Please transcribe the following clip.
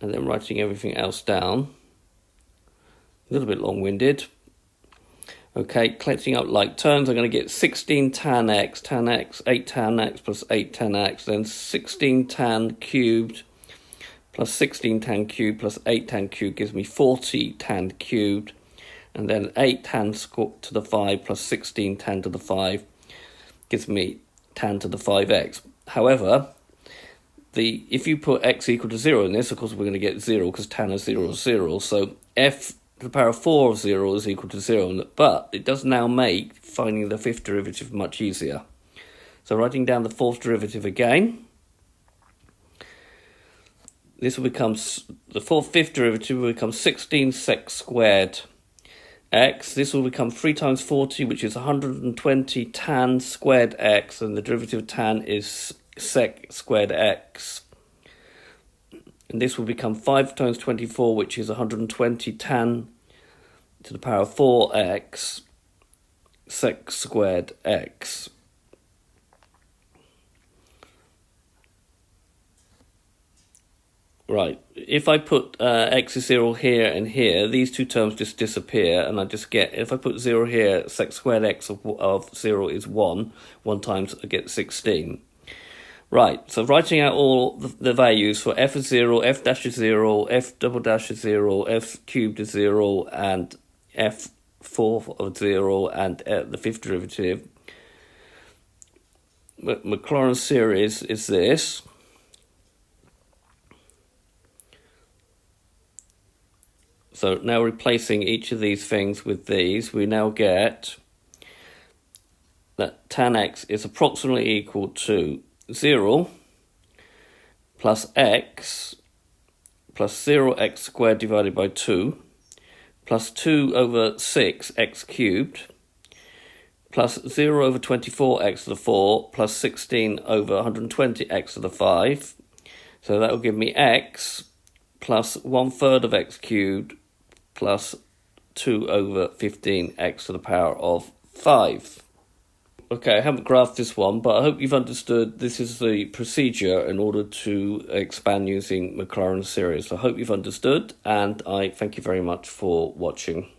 and then writing everything else down. A little bit long-winded. Okay, collecting up like terms, I'm going to get 16 tan x, 8 tan x plus 8 tan x, then 16 tan cubed plus 16 tan cubed plus 8 tan cubed gives me 40 tan cubed, and then 8 tan to the 5 plus 16 tan to the 5 gives me tan to the 5x. However, if you put x equal to 0 in this, of course we're going to get 0 because tan of 0 is 0, so f to the power of 4 of 0 is equal to 0, but it does now make finding the fifth derivative much easier. So writing down the fourth derivative again, this will become, the fifth derivative will become 16 sec squared x. This will become 3 times 40, which is 120 tan squared x, and the derivative of tan is sec squared x. And this will become 5 times 24, which is 120 tan to the power of 4x sec squared x. Right, if I put x is 0 here and here, these two terms just disappear, and I just get, if I put 0 here, sec squared x of 0 is 1. 1 times I get 16. Right, so writing out all the values for f is 0, f dash is 0, f double dash is 0, f cubed is 0, and f fourth of 0, and the fifth derivative. Maclaurin series is this. So now replacing each of these things with these, we now get that tan x is approximately equal to 0 plus x plus 0x squared divided by 2 plus 2 over 6 x cubed plus 0 over 24 x to the 4 plus 16 over 120 x to the 5. So that will give me x plus 1/3 of x cubed plus 2 over 15 x to the power of 5. Okay, I haven't graphed this one, but I hope you've understood this is the procedure in order to expand using Maclaurin series. I hope you've understood, and I thank you very much for watching.